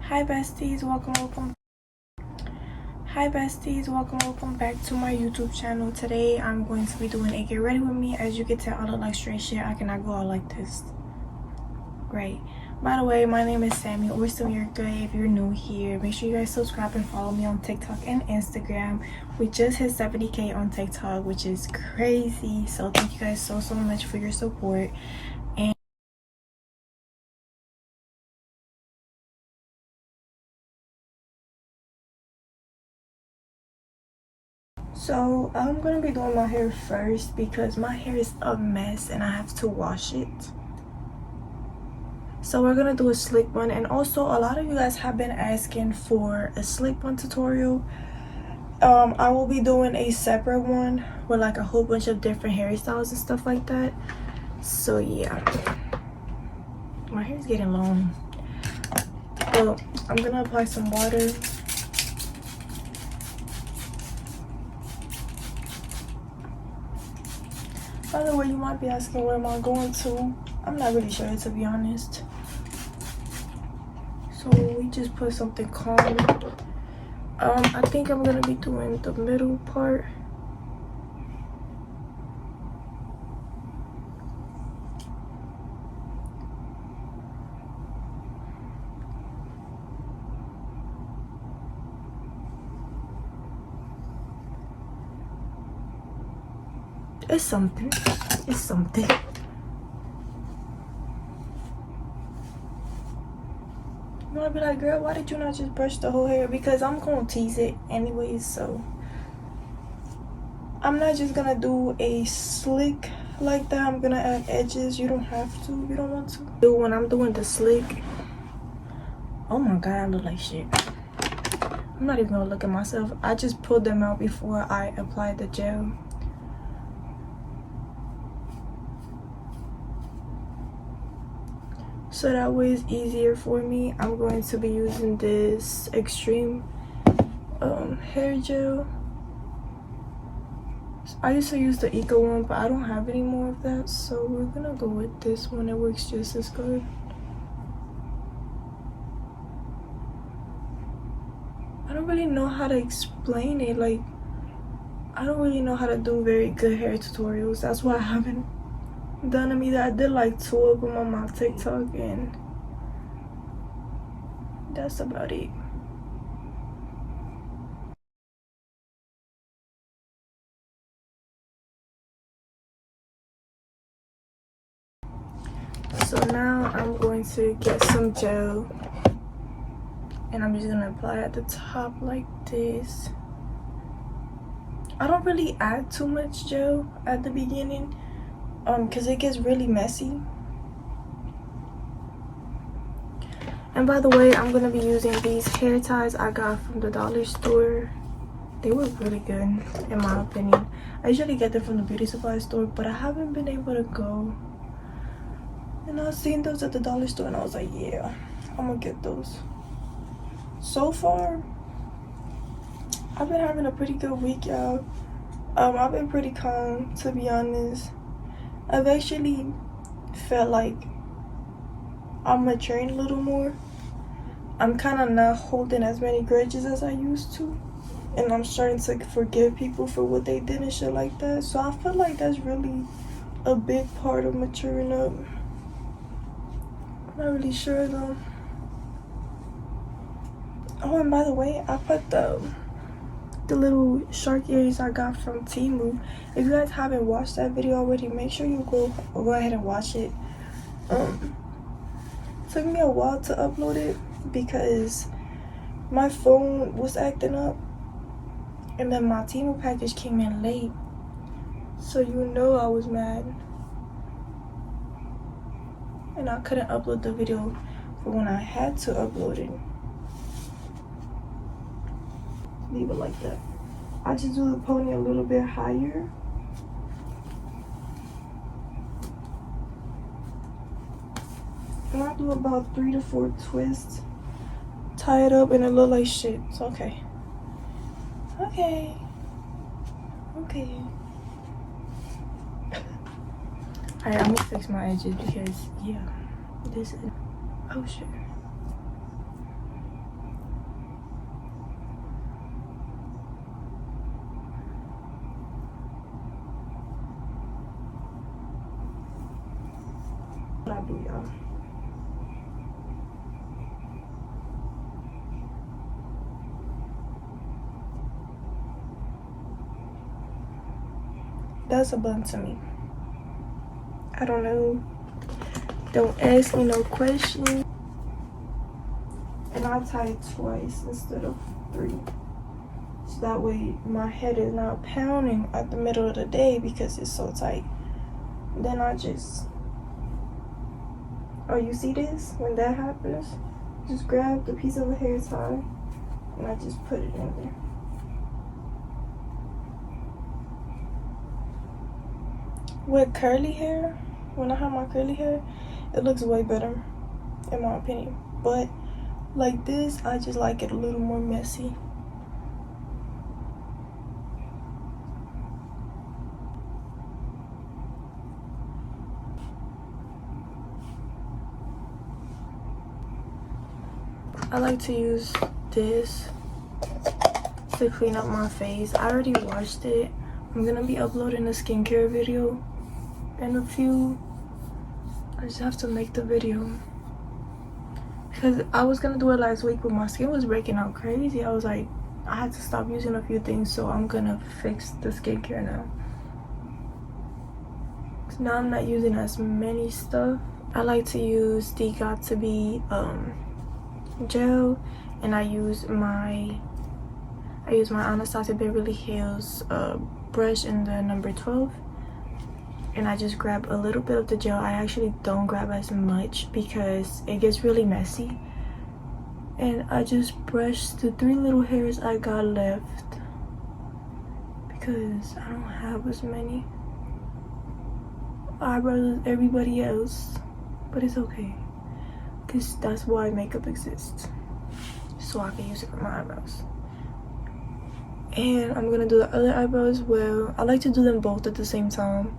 Hi besties, welcome back to my YouTube channel. Today I'm going to be doing a get ready with me. As you can tell, I look like straight shit. I cannot go out like this. Great. By the way, my name is Sammy or Samirica. If you're new here, make sure you guys subscribe and follow me on TikTok and Instagram. We just hit 70k on TikTok, which is crazy. So thank you guys so much for your support. And so I'm gonna be doing my hair first because my hair is a mess and I have to wash it. So we're gonna do a slick bun, and also a lot of you guys have been asking for a slick bun tutorial. I will be doing a separate one with like a whole bunch of different hairstyles and stuff like that. So yeah, my hair is getting long. So I'm gonna apply some water. By the way, you might be asking where am I going to. I'm not really sure, to be honest. So we just put something calm. I think I'm gonna be doing the middle part. It's something. It's something. You might be like, girl, why did you not just brush the whole hair? Because I'm gonna tease it anyways, so I'm not just gonna do a slick like that. I'm gonna add edges. You don't have to if you don't want to. When I'm doing the slick, oh my god, I look like shit. I'm not even gonna look at myself. I just pulled them out before I applied the gel. So that way it's easier for me. I'm going to be using this extreme hair gel. I used to use the Eco one, but I don't have any more of that, so we're gonna go with this one. It works just as good. I don't really know how to explain it. Like, I don't really know how to do very good hair tutorials. That's why I haven't done them either. I did like 2 of them on my TikTok, and that's about it. So now I'm going to get some gel, and I'm just gonna apply at the top like this. I don't really add too much gel at the beginning because it gets really messy. And by the way, I'm gonna be using these hair ties I got from the dollar store. They were really good in my opinion. I usually get them from the beauty supply store, but I haven't been able to go. And I seen those at the dollar store and I was like, yeah, I'm gonna get those. So far, I've been having a pretty good week, y'all. I've been pretty calm, to be honest. I've actually felt like I'm maturing a little more. I'm kind of not holding as many grudges as I used to. And I'm starting to forgive people for what they did and shit like that. So I feel like that's really a big part of maturing up. I'm not really sure though. Oh, and by the way, I put the little shark ears I got from Temu. If you guys haven't watched that video already, make sure you go ahead and watch it. Took me a while to upload it because my phone was acting up, and then my Temu package came in late, so you know I was mad, and I couldn't upload the video for when I had to upload it. Leave it like that. I just do the pony a little bit higher. And I do about 3 to 4 twists. Tie it up and it look like shit. It's okay. Okay. Alright, I'm gonna fix my edges because yeah, this is, oh shit. What I do, y'all. That's a bun to me. I don't know. Don't ask me no questions. And I tie it twice instead of 3. So that way my head is not pounding at the middle of the day because it's so tight. Then I just, oh, you see this? When that happens, just grab the piece of a hair tie and I just put it in there. With curly hair, when I have my curly hair, it looks way better in my opinion. But like this, I just like it a little more messy. I like to use this to clean up my face. I already washed it. I'm gonna be uploading a skincare video in a few. I just have to make the video because I was gonna do it last week, but my skin was breaking out crazy. I was like, I had to stop using a few things, so I'm gonna fix the skincare now. So now I'm not using as many stuff. I like to use the Got To Be gel, and I use my Anastasia Beverly Hills brush in the number 12, and I just grab a little bit of the gel. I actually don't grab as much because it gets really messy, and I just brush the 3 little hairs I got left because I don't have as many eyebrows as everybody else, but it's okay because that's why makeup exists, so I can use it for my eyebrows. And I'm gonna do the other eyebrow as well. I like to do them both at the same time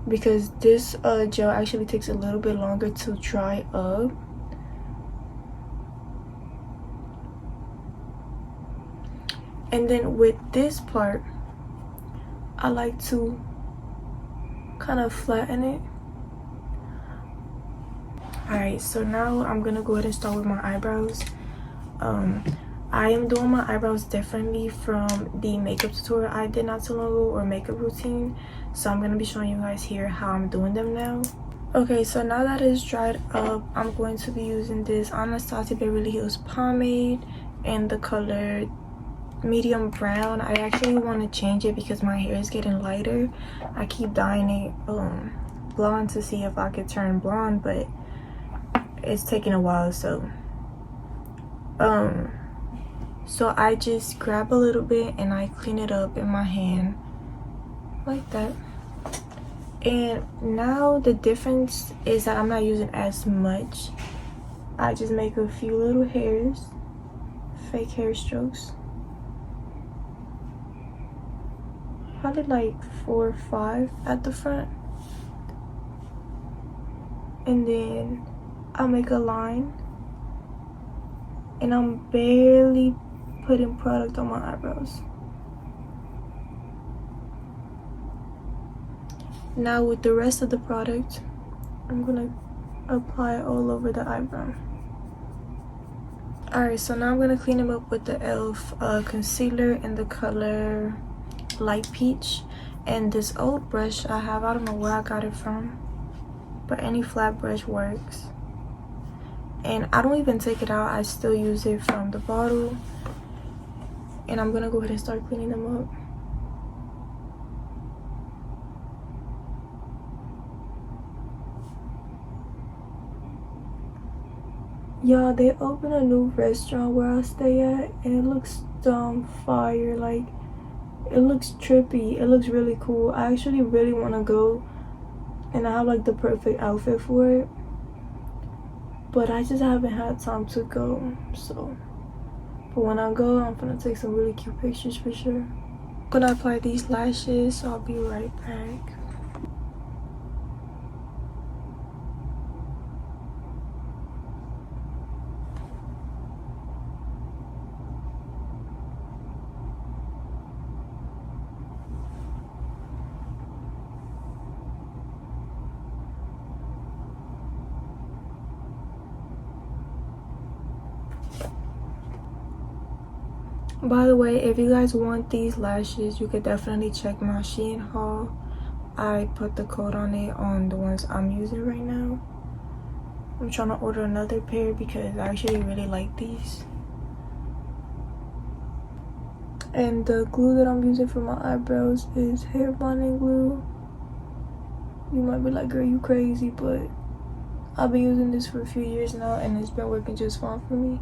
because this gel actually takes a little bit longer to dry up. And then with this part, I like to kind of flatten it. Alright, so now I'm gonna go ahead and start with my eyebrows. I am doing my eyebrows differently from the makeup tutorial I did not too long ago, or makeup routine. So I'm gonna be showing you guys here how I'm doing them now. Okay, so now that it's dried up, I'm going to be using this Anastasia Beverly Hills pomade in the color medium brown. I actually want to change it because my hair is getting lighter. I keep dyeing it blonde to see if I could turn blonde, but it's taking a while. So I just grab a little bit and I clean it up in my hand like that. And now the difference is that I'm not using as much. I just make a few little hairs, fake hair strokes, probably like 4 or 5 at the front, and then I'll make a line, and I'm barely putting product on my eyebrows. Now with the rest of the product, I'm gonna apply it all over the eyebrow. Alright, so now I'm gonna clean them up with the e.l.f. Concealer in the color Light Peach. And this old brush I have, I don't know where I got it from, but any flat brush works. And I don't even take it out, I still use it from the bottle. And I'm gonna go ahead and start cleaning them up. Y'all, they opened a new restaurant where I stay at, and it looks dumb fire. Like, it looks trippy. It looks really cool. I actually really want to go, and I have like the perfect outfit for it, but I just haven't had time to go. So, but when I go, I'm gonna take some really cute pictures for sure. I'm gonna apply these lashes, so I'll be right back. By the way, if you guys want these lashes, you could definitely check my Shein haul. I put the code on it on the ones I'm using right now. I'm trying to order another pair because I actually really like these. And the glue that I'm using for my eyebrows is hair bonding glue. You might be like, girl, you crazy, but I've been using this for a few years now and it's been working just fine for me.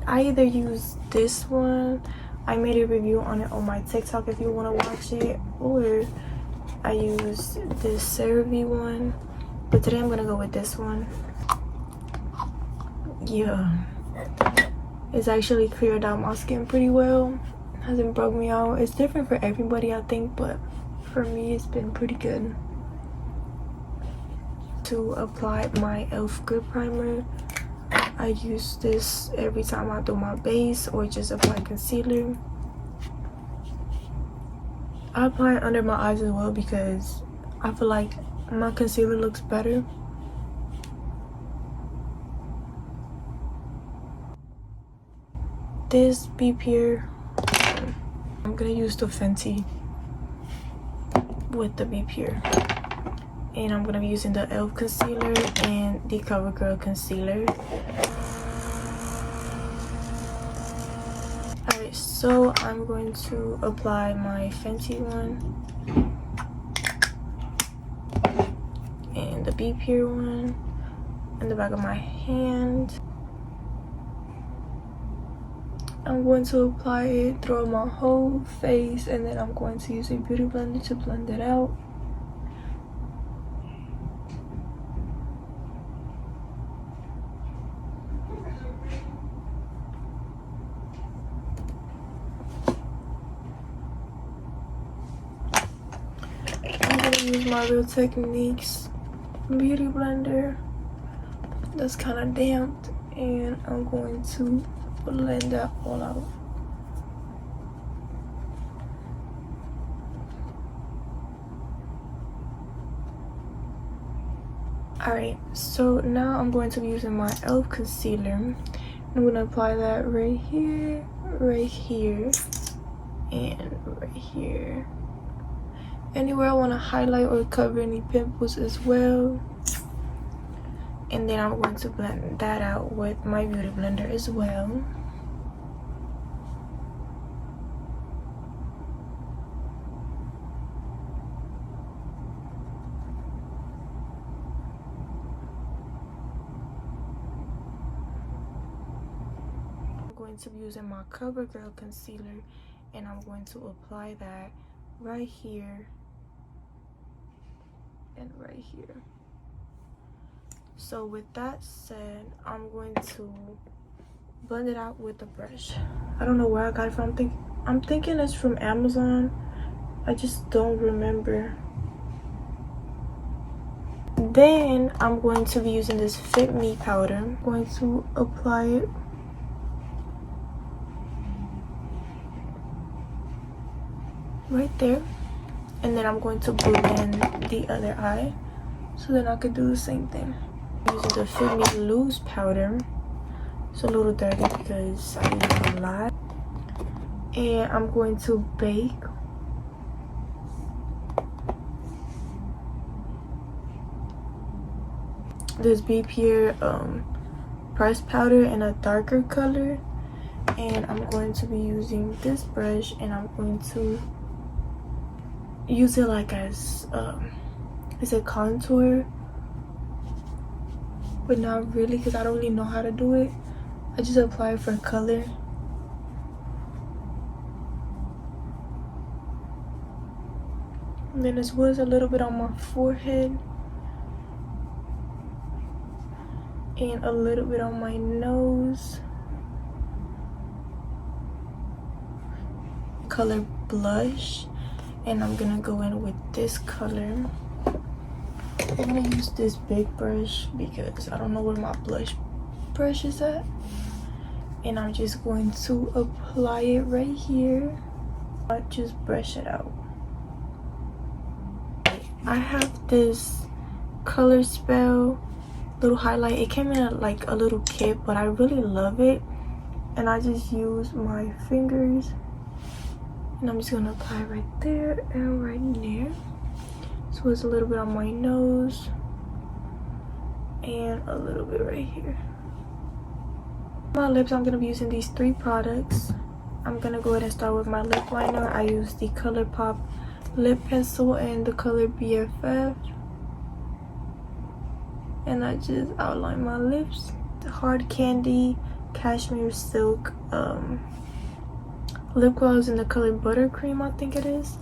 I either use this one, I made a review on it on my TikTok if you want to watch it, or I use this CeraVe one, but today I'm gonna go with this one. Yeah, it's actually cleared out my skin pretty well. Hasn't broke me out. It's different for everybody, I think, but for me it's been pretty good. To apply my e.l.f. grip primer, I use this every time I do my base or just apply concealer. I apply it under my eyes as well because I feel like my concealer looks better. This BB here, I'm gonna use the Fenty with the BB here. And I'm gonna be using the e.l.f. concealer and the CoverGirl concealer. Alright, so I'm going to apply my Fenty one and the BB here one in the back of my hand. I'm going to apply it throughout my whole face, and then I'm going to use a beauty blender to blend it out. I'm going to use my Real Techniques beauty blender that's kind of damp, and I'm going to blend that all out. Alright, so now I'm going to be using my e.l.f. concealer. I'm going to apply that right here, and right here. Anywhere I want to highlight or cover any pimples as well. And then I'm going to blend that out with my beauty blender as well. I'm going to be using my CoverGirl concealer, and I'm going to apply that right here and right here. So with that said, I'm going to blend it out with the brush. I don't know where I got it from. I'm thinking it's from Amazon. I just don't remember. Then I'm going to be using this Fit Me powder. I'm going to apply it right there, and then I'm going to blend the other eye so then I could do the same thing. I'm using the Fit Me loose powder. It's a little dirty because I use it a lot, and I'm going to bake. This BB here pressed powder in a darker color, and I'm going to be using this brush, and I'm going to use it like as is it contour, but not really because I don't really know how to do it. I just apply it for color. And then as well as a little bit on my forehead and a little bit on my nose. Color blush, and I'm gonna go in with this color. I'm gonna use this big brush because I don't know where my blush brush is at, and I'm just going to apply it right here. I just brush it out. I have this Color Spell little highlight. It came in like a little kit, but I really love it, and I just use my fingers, and I'm just gonna apply right there and right there. So it's a little bit on my nose and a little bit right here. My lips, I'm gonna be using these 3 products. I'm gonna go ahead and start with my lip liner. I use the ColourPop lip pencil and the color BFF, and I just outline my lips. The Hard Candy Cashmere Silk lip gloss in the color Buttercream, I think it is.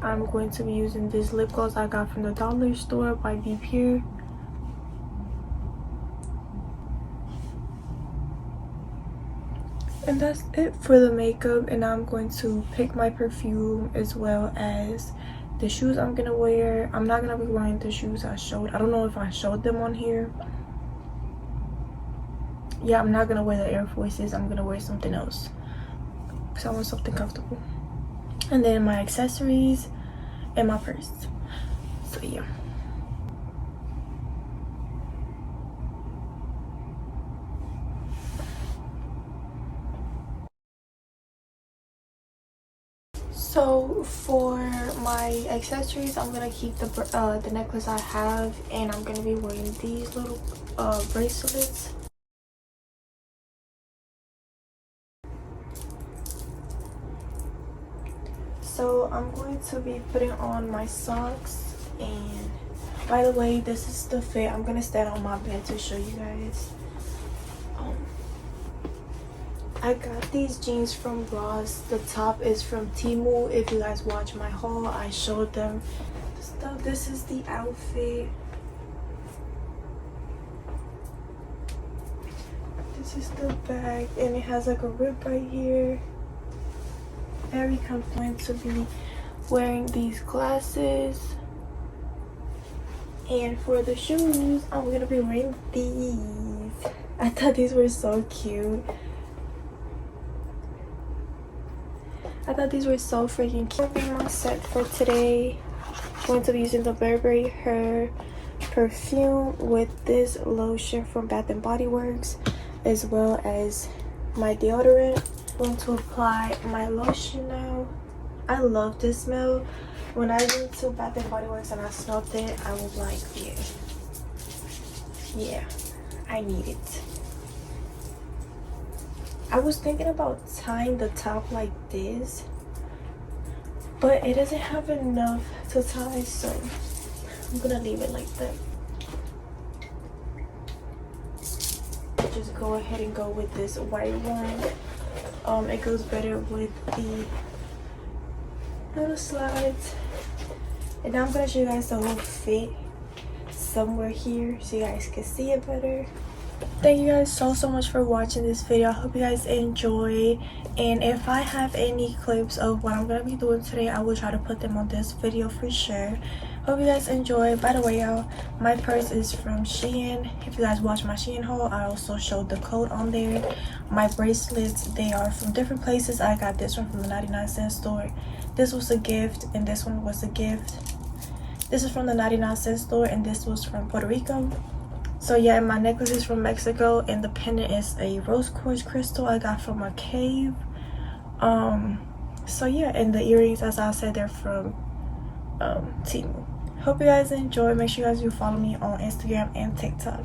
I'm going to be using this lip gloss I got from the dollar store by Be Pure. And that's it for the makeup, and I'm going to pick my perfume as well as the shoes I'm gonna wear. I'm not gonna be wearing the shoes I showed. I don't know if I showed them on here. Yeah, I'm not gonna wear the Air Forces. I'm gonna wear something else because I want something comfortable. And then my accessories and my purse. So yeah. So for my accessories, I'm gonna keep the necklace I have, and I'm gonna be wearing these little bracelets. So I'm going to be putting on my socks, and by the way, this is the fit. I'm gonna stand on my bed to show you guys. I got these jeans from Ross. The top is from Temu. If you guys watch my haul, I showed them the stuff. This is the outfit. This is the bag, and it has like a rip right here. I'm going to be wearing these glasses, and for the shoes, I'm gonna be wearing these. I thought these were so cute. I thought these were so freaking cute. My set for today, I'm going to be using the Burberry Her perfume with this lotion from Bath and Body Works, as well as my deodorant. I'm going to apply my lotion now. I love this smell. When I went to Bath and Body Works and I smelled it, I was like, yeah, I need it. I was thinking about tying the top like this, but it doesn't have enough to tie, so I'm gonna leave it like that. Just go ahead and go with this white one. It goes better with the little slides. And now I'm gonna show you guys the whole fit somewhere here so you guys can see it better. Thank you guys so much for watching this video. I hope you guys enjoy, and if I have any clips of what I'm gonna be doing today, I will try to put them on this video for sure. Hope you guys enjoy. By the way, y'all, my purse is from Shein. If you guys watch my Shein haul, I also showed the code on there. My bracelets, they are from different places. I got this one from the 99-cent store. This was a gift, and this one was a gift. This is from the 99-cent store, and this was from Puerto Rico. So yeah, my necklace is from Mexico, and the pendant is a rose quartz crystal I got from a cave. So yeah, and the earrings, as I said, they're from Temu. Hope you guys enjoy. Make sure you guys do follow me on Instagram and TikTok.